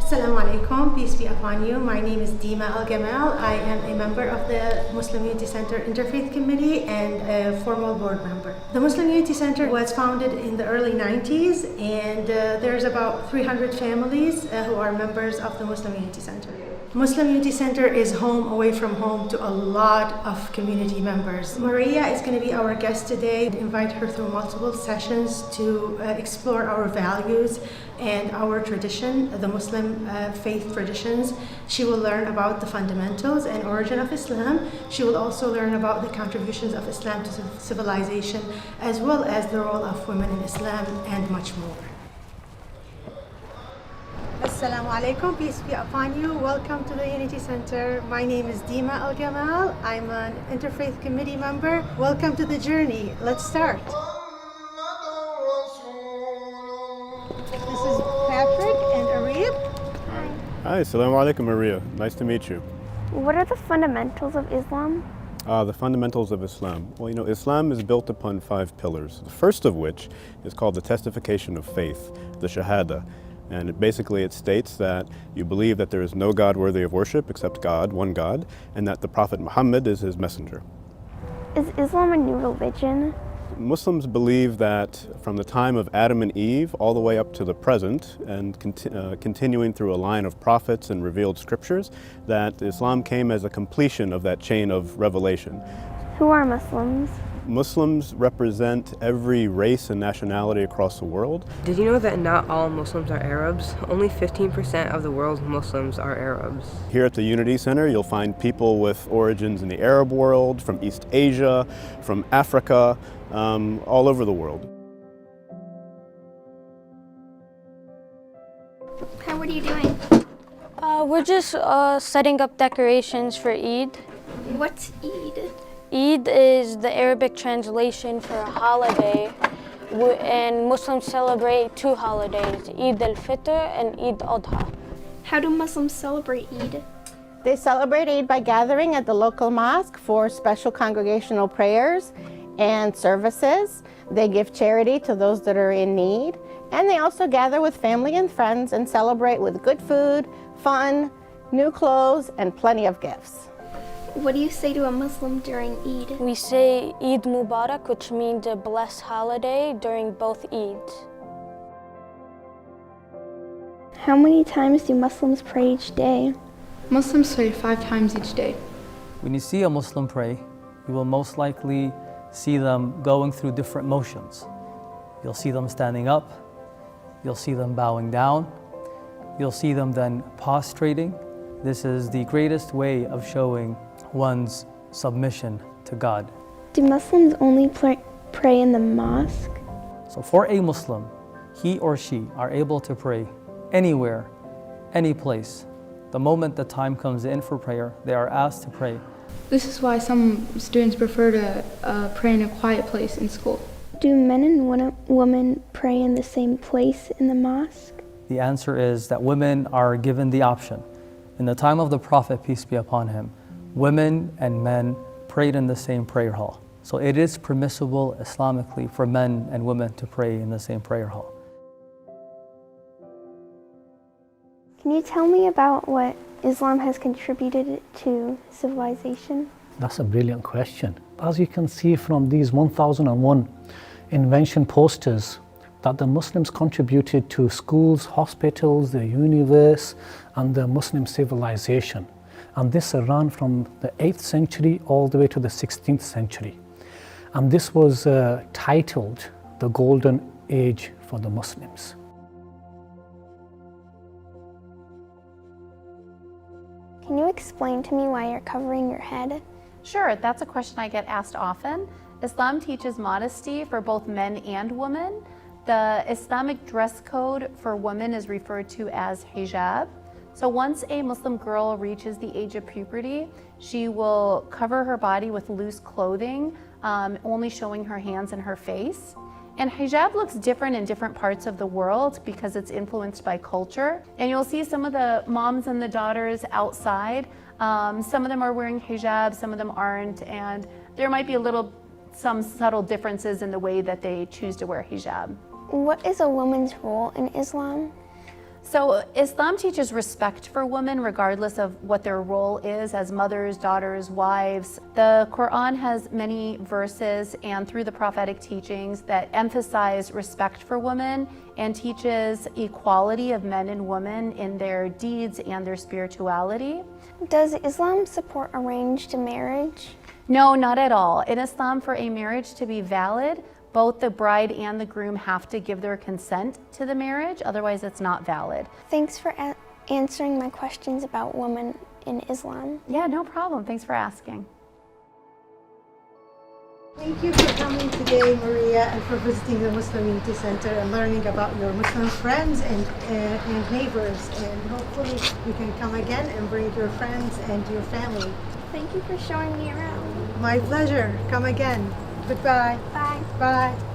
Assalamu alaikum, peace be upon you. My name is Dima Al-Gamal. I am a member of the Muslim Unity Center Interfaith Committee and a formal board member. The Muslim Unity Center was founded in the early 90s, and there's about 300 families who are members of the Muslim Unity Center. Muslim Unity Center is home away from home to a lot of community members. Maria is going to be our guest today. I invite her through multiple sessions to explore our values and our tradition, the Muslim faith traditions. She will learn about the fundamentals and origin of Islam. She will also learn about the contributions of Islam to civilization, as well as the role of women in Islam, and much more. Assalamu alaikum, peace be upon you. Welcome to the Unity Center. My name is Dima Al-Gamal. I'm an Interfaith Committee member. Welcome to the journey. Let's start. This is Patrick and Arif. Hi, assalamu alaikum, Maria. Nice to meet you. What are the fundamentals of Islam? The fundamentals of Islam. Well, Islam is built upon 5 pillars. The first of which is called the testification of faith, the Shahada. And it states that you believe that there is no God worthy of worship except God, one God, and that the Prophet Muhammad is his messenger. Is Islam a new religion? Muslims believe that from the time of Adam and Eve all the way up to the present, and continuing through a line of prophets and revealed scriptures, that Islam came as a completion of that chain of revelation. Who are Muslims? Muslims represent every race and nationality across the world. Did you know that not all Muslims are Arabs? Only 15% of the world's Muslims are Arabs. Here at the Unity Center, you'll find people with origins in the Arab world, from East Asia, from Africa, all over the world. Hi, what are you doing? We're just setting up decorations for Eid. What's Eid? Eid is the Arabic translation for a holiday, and Muslims celebrate 2 holidays, Eid al-Fitr and Eid al-Adha. How do Muslims celebrate Eid? They celebrate Eid by gathering at the local mosque for special congregational prayers and services. They give charity to those that are in need, and they also gather with family and friends and celebrate with good food, fun, new clothes, and plenty of gifts. What do you say to a Muslim during Eid? We say Eid Mubarak, which means a blessed holiday during both Eids. How many times do Muslims pray each day? Muslims pray 5 times each day. When you see a Muslim pray, you will most likely see them going through different motions. You'll see them standing up, you'll see them bowing down, you'll see them then prostrating. This is the greatest way of showing one's submission to God. Do Muslims only pray in the mosque? So for a Muslim, he or she are able to pray anywhere, any place. The moment the time comes in for prayer, they are asked to pray. This is why some students prefer to pray in a quiet place in school. Do men and women pray in the same place in the mosque? The answer is that women are given the option. In the time of the Prophet, peace be upon him, women and men prayed in the same prayer hall. So it is permissible Islamically for men and women to pray in the same prayer hall. Can you tell me about what Islam has contributed to civilization? That's a brilliant question. As you can see from these 1001 invention posters, that the Muslims contributed to schools, hospitals, the universe, and the Muslim civilization. And this ran from the 8th century all the way to the 16th century. And this was titled the Golden Age for the Muslims. Can you explain to me why you're covering your head? Sure, that's a question I get asked often. Islam teaches modesty for both men and women. The Islamic dress code for women is referred to as Hijab. So once a Muslim girl reaches the age of puberty, she will cover her body with loose clothing, only showing her hands and her face. And hijab looks different in different parts of the world because it's influenced by culture. And you'll see some of the moms and the daughters outside. Some of them are wearing hijab, some of them aren't, and there might be some subtle differences in the way that they choose to wear hijab. What is a woman's role in Islam? So Islam teaches respect for women regardless of what their role is as mothers, daughters, wives. The Quran has many verses and through the prophetic teachings that emphasize respect for women and teaches equality of men and women in their deeds and their spirituality. Does Islam support arranged marriage? No, not at all. In Islam, for a marriage to be valid, both the bride and the groom have to give their consent to the marriage, otherwise it's not valid. Thanks for answering my questions about women in Islam. Yeah, no problem. Thanks for asking. Thank you for coming today, Maria, and for visiting the Muslim Unity Center and learning about your Muslim friends and neighbors. And hopefully you can come again and bring your friends and your family. Thank you for showing me around. My pleasure. Come again. Goodbye. Bye. Bye.